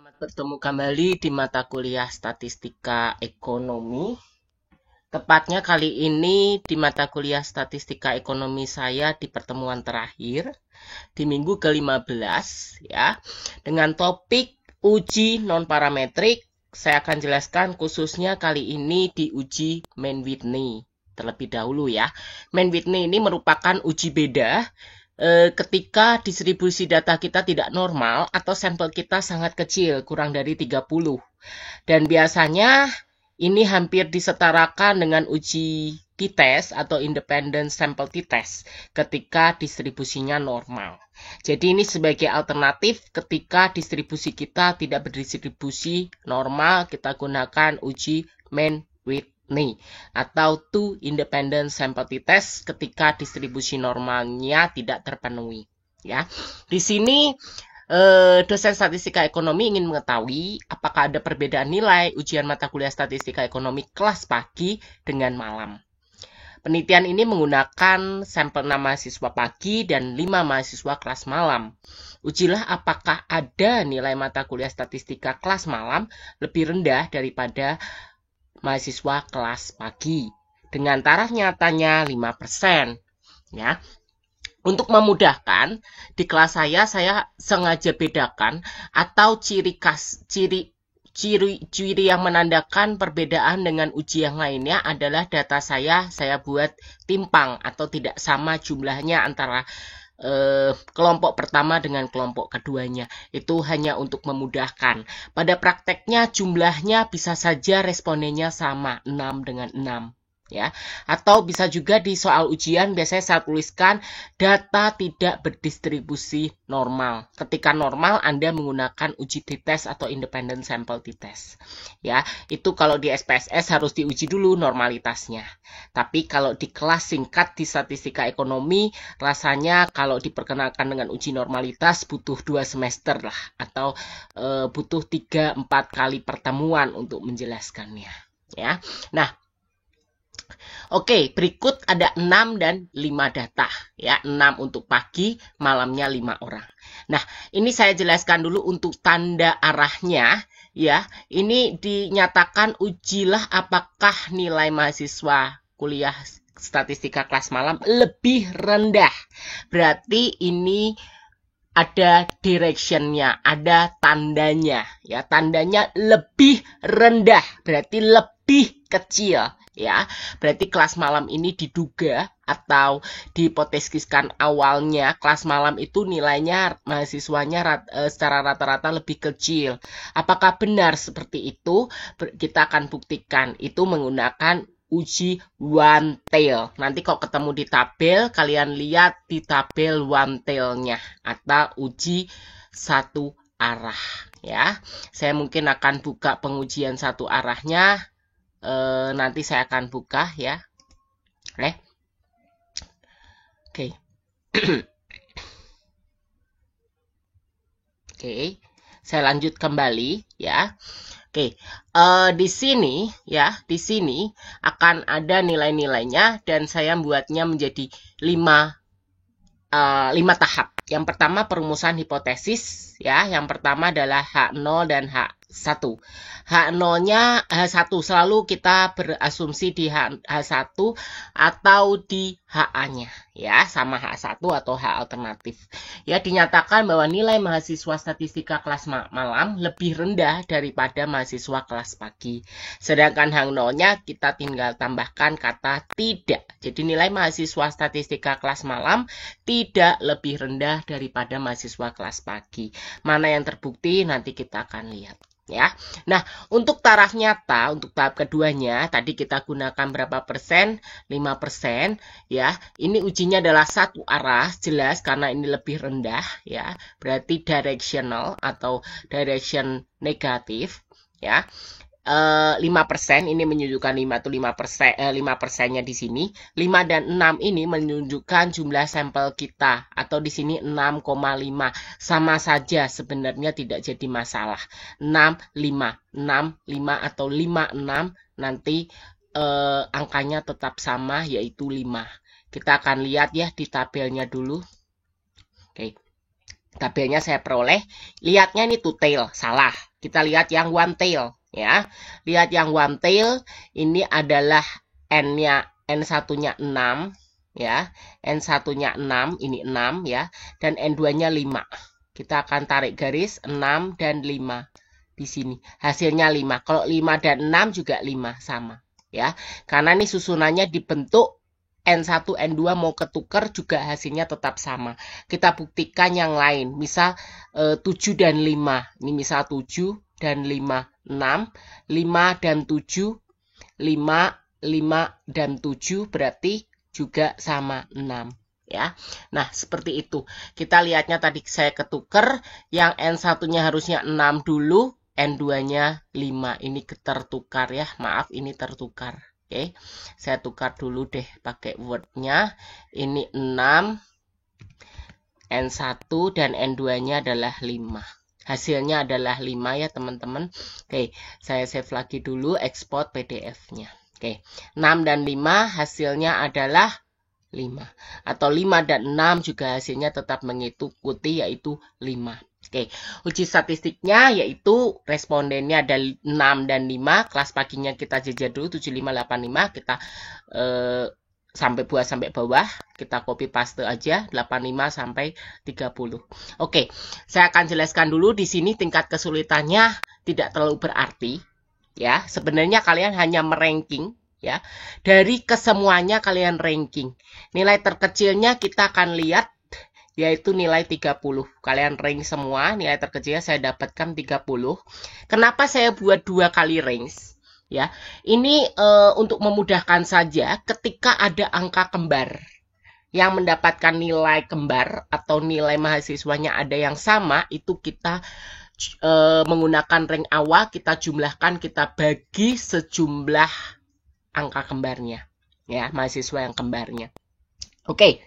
Selamat bertemu kembali di mata kuliah Statistika Ekonomi. Tepatnya kali ini di mata kuliah Statistika Ekonomi saya di pertemuan terakhir di minggu ke-15 ya. Dengan topik uji non-parametrik, saya akan jelaskan khususnya kali ini di uji Mann-Whitney. Terlebih dahulu ya. Mann-Whitney ini merupakan uji beda ketika distribusi data kita tidak normal atau sampel kita sangat kecil, kurang dari 30. Dan biasanya ini hampir disetarakan dengan uji t-test atau independent sample t-test ketika distribusinya normal. Jadi ini sebagai alternatif ketika distribusi kita tidak berdistribusi normal, kita gunakan uji Mann-Whitney atau two independent sample t-test ketika distribusi normalnya tidak terpenuhi. Ya, di sini dosen statistika ekonomi ingin mengetahui apakah ada perbedaan nilai ujian mata kuliah statistika ekonomi kelas pagi dengan malam. Penelitian ini menggunakan sampel 6 mahasiswa pagi dan 5 mahasiswa kelas malam. Ujilah apakah ada nilai mata kuliah statistika kelas malam lebih rendah daripada mahasiswa kelas pagi. Dengan taraf nyatanya 5%. Ya. Untuk memudahkan, di kelas saya sengaja bedakan atau ciri yang menandakan perbedaan dengan uji yang lainnya adalah data saya buat timpang atau tidak sama jumlahnya antara kelompok pertama dengan kelompok keduanya. Itu hanya untuk memudahkan. Pada prakteknya jumlahnya bisa saja respondennya sama, 6 dengan 6. Ya, atau bisa juga di soal ujian biasanya saya tuliskan data tidak berdistribusi normal. Ketika normal Anda menggunakan uji t-test atau independent sample t-test. Ya, itu kalau di SPSS harus diuji dulu normalitasnya. Tapi kalau di kelas singkat di statistika ekonomi rasanya kalau diperkenalkan dengan uji normalitas butuh 2 semester lah atau butuh 3-4 kali pertemuan untuk menjelaskannya. Ya. Nah, oke, berikut ada 6 dan 5 data. Ya, 6 untuk pagi, malamnya 5 orang. Nah, ini saya jelaskan dulu untuk tanda arahnya. Ya, ini dinyatakan ujilah apakah nilai mahasiswa kuliah statistika kelas malam lebih rendah. Berarti ini ada directionnya, ada tandanya. Ya, tandanya lebih rendah, berarti lebih kecil. Ya, berarti kelas malam ini diduga atau dihipotesiskan awalnya kelas malam itu nilainya mahasiswanya secara rata-rata lebih kecil. Apakah benar seperti itu? Kita akan buktikan itu menggunakan uji one tail. Nanti kalau ketemu di tabel, kalian lihat di tabel one tailnya atau uji satu arah. Ya, saya mungkin akan buka pengujian satu arahnya. Nanti saya akan buka ya. Oke. Oke. Saya lanjut kembali ya. Oke. Di sini ya, di sini akan ada nilai-nilainya dan saya membuatnya menjadi 5 tahap. Yang pertama perumusan hipotesis ya. Yang pertama adalah H0 dan H1. H0-nya H1 selalu kita berasumsi di H1 atau di HA-nya ya, sama H1 atau H alternatif. Ya, dinyatakan bahwa nilai mahasiswa statistika kelas malam lebih rendah daripada mahasiswa kelas pagi. Sedangkan H0-nya kita tinggal tambahkan kata tidak. Jadi nilai mahasiswa statistika kelas malam tidak lebih rendah daripada mahasiswa kelas pagi. Mana yang terbukti nanti kita akan lihat. Ya, nah untuk taraf nyata untuk tahap keduanya tadi kita gunakan berapa persen? 5% ya. Ini ujinya adalah satu arah jelas karena ini lebih rendah ya. Berarti directional atau direction negatif ya. 5% ini menunjukkan 5 itu 5%nya di sini. 5 dan 6 ini menunjukkan jumlah sampel kita atau di sini 6,5. Sama saja sebenarnya tidak jadi masalah. 6, 5 atau 5, 6 nanti angkanya tetap sama yaitu 5. Kita akan lihat ya di tabelnya dulu. Oke. tabelnya saya peroleh. Lihatnya ini two tail, salah. Kita lihat yang one tail ya. Lihat yang one tail, ini adalah N-nya, N1-nya 6 ya. N1-nya 6, ini 6 ya. Dan N2-nya 5. Kita akan tarik garis 6 dan 5 di sini. Hasilnya 5. Kalau 5 dan 6 juga 5 sama ya. Karena ini susunannya dibentuk N1, N2 mau ketukar juga hasilnya tetap sama. Kita buktikan yang lain. Misal 7 dan 5. Ini misal 7 dan 5. 6. 5 dan 7. 5, 5 dan 7 berarti juga sama 6. Ya. Nah, seperti itu. Kita lihatnya tadi saya ketukar. Yang N1-nya harusnya 6 dulu. N2-nya 5. Ini tertukar ya. Maaf, ini tertukar. Oke, saya tukar dulu deh pakai Word-nya. Ini 6, N1 dan N2-nya adalah 5. Hasilnya adalah 5 ya teman-teman. Oke, saya save lagi dulu, export PDF-nya. Oke, 6 dan 5 hasilnya adalah 5. Atau 5 dan 6 juga hasilnya tetap mengikuti yaitu 5. Oke, uji statistiknya yaitu respondennya ada 6 dan 5. Kelas paginya kita jajar dulu 7585. Kita sampai bawah. Kita copy paste aja 85 sampai 30. Oke, saya akan jelaskan dulu di sini tingkat kesulitannya tidak terlalu berarti. Ya, sebenarnya kalian hanya meranking ya. Dari kesemuanya kalian ranking. Nilai terkecilnya kita akan lihat yaitu nilai 30. Kalian rank semua, nilai terkecilnya saya dapatkan 30. Kenapa saya buat 2 kali range? Ya, ini untuk memudahkan saja ketika ada angka kembar yang mendapatkan nilai kembar atau nilai mahasiswanya ada yang sama, itu kita menggunakan rank awal, kita jumlahkan, kita bagi sejumlah angka kembarnya. Ya, mahasiswa yang kembarnya. Oke.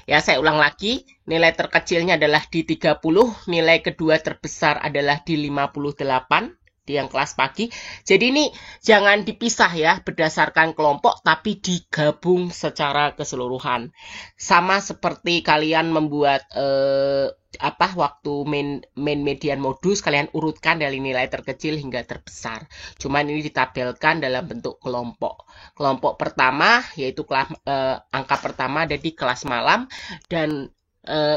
Ya, saya ulang lagi, nilai terkecilnya adalah di 30, nilai kedua terbesar adalah di 58, di yang kelas pagi. Jadi ini jangan dipisah ya, berdasarkan kelompok, tapi digabung secara keseluruhan. Sama seperti kalian membuat waktu main median modus, kalian urutkan dari nilai terkecil hingga terbesar. Cuman ini ditabelkan dalam bentuk kelompok. Kelompok pertama yaitu angka pertama ada di kelas malam dan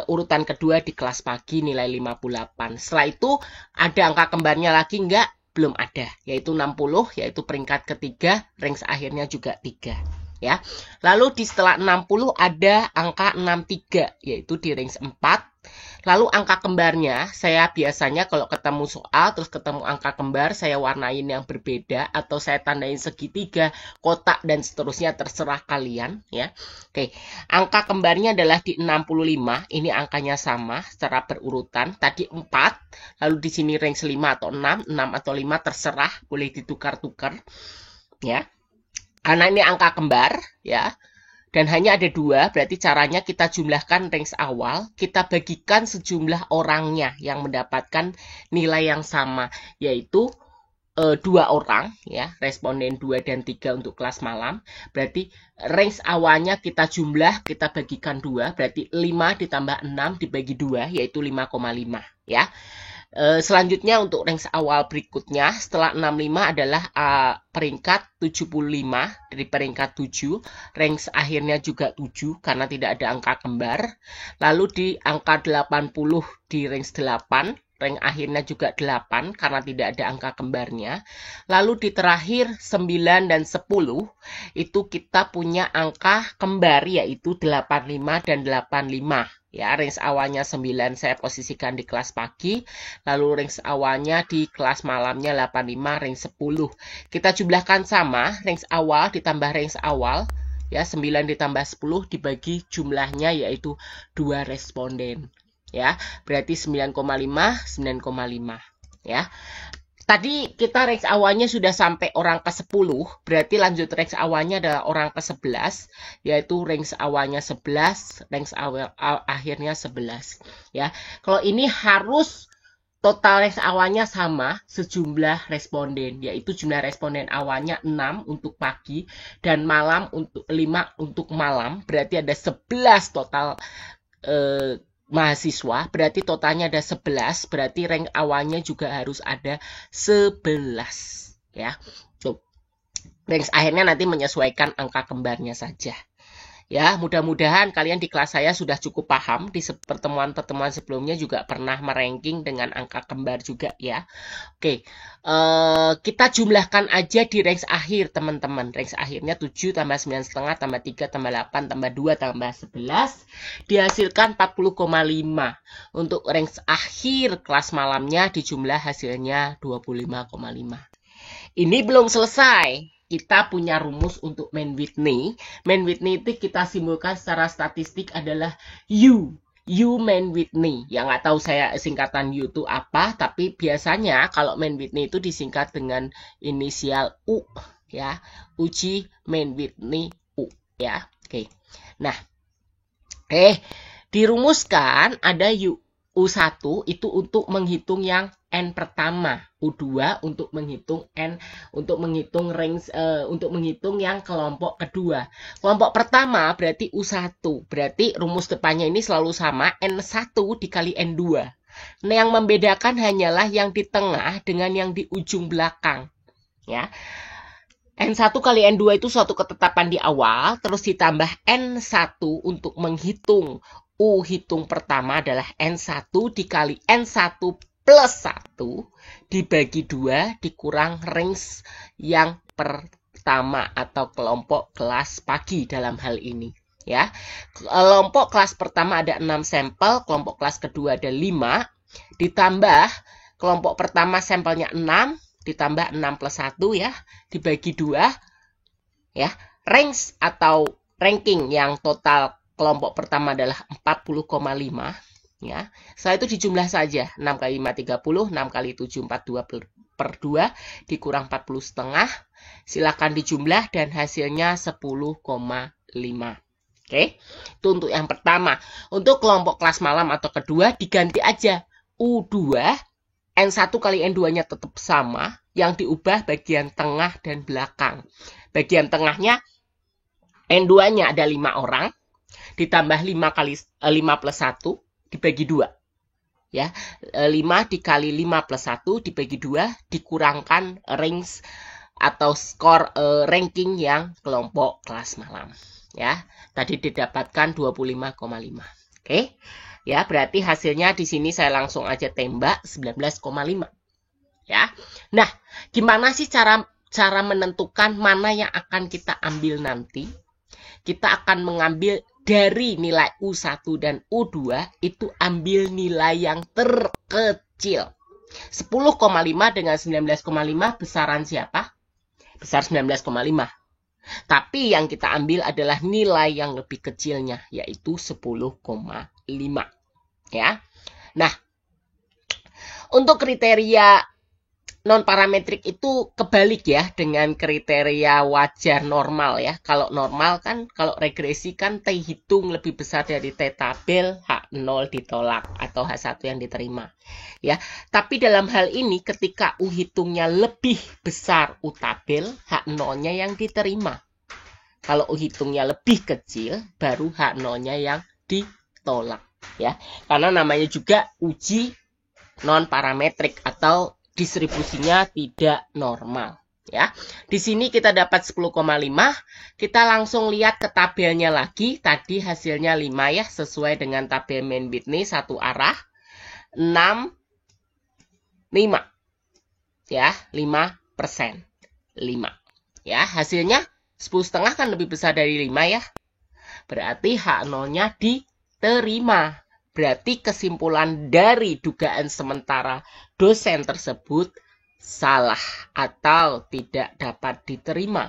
urutan kedua di kelas pagi nilai 58. Setelah itu ada angka kembarnya lagi enggak? Belum ada, yaitu 60, yaitu peringkat ketiga, range akhirnya juga 3. Ya. Lalu di setelah 60 ada angka 63, yaitu di range 4. Lalu angka kembarnya, saya biasanya kalau ketemu soal, terus ketemu angka kembar, saya warnain yang berbeda, atau saya tandain segitiga, kotak, dan seterusnya, terserah kalian. Ya. Oke, angka kembarnya adalah di 65, ini angkanya sama, secara berurutan. Tadi 4, lalu di sini range 5 atau 6, 6 atau 5, terserah, boleh ditukar-tukar. Ya. Karena ini angka kembar, ya. Dan hanya ada 2, berarti caranya kita jumlahkan range awal, kita bagikan sejumlah orangnya yang mendapatkan nilai yang sama, yaitu 2 orang, ya, responden 2 dan 3 untuk kelas malam. Berarti range awalnya kita jumlah, kita bagikan 2, berarti 5 ditambah 6 dibagi 2, yaitu 5,5, ya. Selanjutnya untuk range awal berikutnya setelah 65 adalah peringkat 75 dari peringkat 7, range akhirnya juga 7 karena tidak ada angka kembar. Lalu di angka 80 di range 8, rank akhirnya juga 8 karena tidak ada angka kembarnya. Lalu di terakhir 9 dan 10 itu kita punya angka kembar yaitu 85 dan 85. Ya, range awalnya 9 saya posisikan di kelas pagi, lalu range awalnya di kelas malamnya 85, range 10. Kita jumlahkan sama, range awal ditambah range awal, ya 9 ditambah 10 dibagi jumlahnya yaitu 2 responden. Ya, berarti 9,5, 9,5. Ya. Tadi kita range awalnya sudah sampai orang ke-10, berarti lanjut range awalnya adalah orang ke-11, yaitu range awalnya 11, range akhirnya 11. Ya, kalau ini harus total range awalnya sama sejumlah responden, yaitu jumlah responden awalnya 6 untuk pagi dan malam untuk 5 untuk malam, berarti ada 11 total mahasiswa, berarti totalnya ada 11, berarti rank awalnya juga harus ada 11 ya. Tuh. Rank akhirnya nanti menyesuaikan angka kembarnya saja. Ya, mudah-mudahan kalian di kelas saya sudah cukup paham. Di pertemuan-pertemuan sebelumnya juga pernah meranking dengan angka kembar juga ya. Oke, kita jumlahkan aja di range akhir teman-teman. Range akhirnya 7 tambah 9,5 tambah 3 tambah 8 tambah 2 tambah 11. Dihasilkan 40,5. Untuk range akhir kelas malamnya dijumlah hasilnya 25,5. Ini belum selesai. Kita punya rumus untuk Mann Whitney. Mann Whitney itu kita simbolkan secara statistik adalah U. U Mann Whitney. Yang nggak tahu saya singkatan U itu apa, tapi biasanya kalau Mann Whitney itu disingkat dengan inisial U. Ya, uji Mann Whitney U. Ya, oke. Nah, dirumuskan ada U1 itu untuk menghitung yang N pertama, U2 untuk menghitung N, untuk menghitung range, untuk menghitung yang kelompok kedua. Kelompok pertama berarti U1, berarti rumus depannya ini selalu sama, N1 dikali N2. Nah, yang membedakan hanyalah yang di tengah dengan yang di ujung belakang. Ya. N1 kali N2 itu suatu ketetapan di awal, terus ditambah N1 untuk menghitung U hitung pertama adalah N1 dikali N1 plus 1 dibagi 2 dikurang range yang pertama atau kelompok kelas pagi dalam hal ini. Ya, kelompok kelas pertama ada 6 sampel, kelompok kelas kedua ada 5, ditambah kelompok pertama sampelnya 6, ditambah 6 plus 1 ya, dibagi 2, ya, range atau ranking yang total kelompok pertama adalah 40,5. Ya, setelah itu dijumlah saja 6 kali 5 30, 6 kali 7 42 per 2 dikurang 40 setengah. Silakan dijumlah dan hasilnya 10,5. Oke, itu untuk yang pertama. Untuk kelompok kelas malam atau kedua diganti aja U2, N1 kali N2-nya tetap sama, yang diubah bagian tengah dan belakang. Bagian tengahnya N2-nya ada 5 orang, ditambah 5 kali 5 plus 1 dibagi 2. Ya, 5 dikali 5 plus 1 dibagi 2 dikurangkan range atau skor ranking yang kelompok kelas malam. Ya, tadi didapatkan 25,5. Oke. Ya, berarti hasilnya di sini saya langsung aja tembak 19,5. Ya. Nah, gimana sih cara menentukan mana yang akan kita ambil nanti? Kita akan mengambil dari nilai U1 dan U2 itu ambil nilai yang terkecil. 10,5 dengan 19,5 besaran siapa? Besar 19,5. Tapi yang kita ambil adalah nilai yang lebih kecilnya, yaitu 10,5. Ya. Nah, untuk kriteria non-parametrik itu kebalik ya dengan kriteria wajar normal ya. Kalau normal kan, kalau regresi kan T hitung lebih besar dari T tabel, H0 ditolak atau H1 yang diterima. Ya, tapi dalam hal ini ketika U hitungnya lebih besar U tabel, H0-nya yang diterima. Kalau U hitungnya lebih kecil, baru H0-nya yang ditolak ya. Karena namanya juga uji non-parametrik atau distribusinya tidak normal ya. Di sini kita dapat 10,5. Kita langsung lihat ke tabelnya lagi. Tadi hasilnya 5 ya, sesuai dengan tabel Mann Whitney satu arah. 6 5. Ya, 5%. 5. Ya, hasilnya 10,5 kan lebih besar dari 5 ya. Berarti H0-nya diterima. Berarti kesimpulan dari dugaan sementara dosen tersebut salah atau tidak dapat diterima.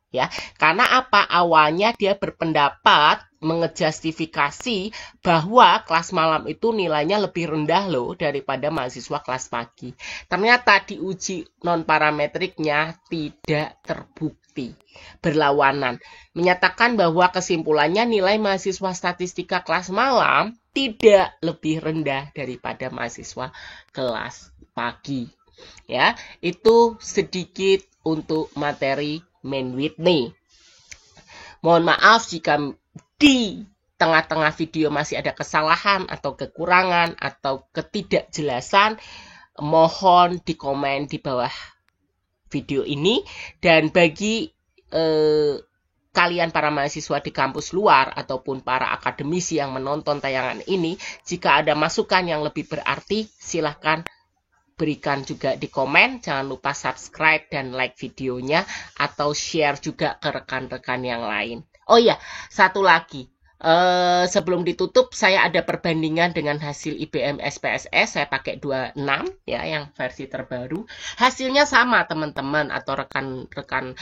Ya, karena apa? Awalnya dia berpendapat mengejustifikasi bahwa kelas malam itu nilainya lebih rendah loh daripada mahasiswa kelas pagi. Ternyata diuji non-parametriknya tidak terbukti. Berlawanan, menyatakan bahwa kesimpulannya nilai mahasiswa statistika kelas malam tidak lebih rendah daripada mahasiswa kelas pagi. Ya, itu sedikit untuk materi Mann Whitney. Mohon maaf jika di tengah-tengah video masih ada kesalahan atau kekurangan atau ketidakjelasan, mohon dikomen di bawah video ini. Dan bagi kalian para mahasiswa di kampus luar ataupun para akademisi yang menonton tayangan ini, jika ada masukan yang lebih berarti, silahkan berikan juga di komen. Jangan lupa subscribe dan like videonya, atau share juga ke rekan-rekan yang lain. Oh iya, satu lagi. Sebelum ditutup, saya ada perbandingan dengan hasil IBM SPSS. Saya pakai 26 ya, yang versi terbaru. Hasilnya sama teman-teman atau rekan-rekan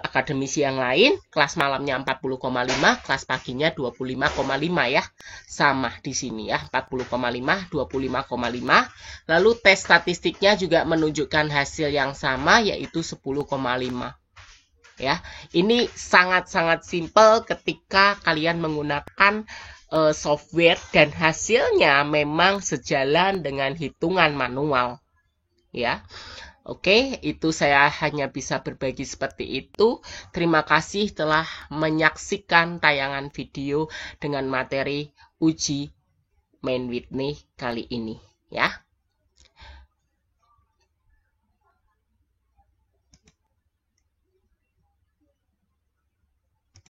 akademisi yang lain. Kelas malamnya 40,5, kelas paginya 25,5 ya. Sama di sini ya, 40,5, 25,5. Lalu tes statistiknya juga menunjukkan hasil yang sama, yaitu 10,5. Ya, ini sangat-sangat simpel ketika kalian menggunakan software dan hasilnya memang sejalan dengan hitungan manual. Ya. Oke, itu saya hanya bisa berbagi seperti itu. Terima kasih telah menyaksikan tayangan video dengan materi uji Main Whitney kali ini, ya.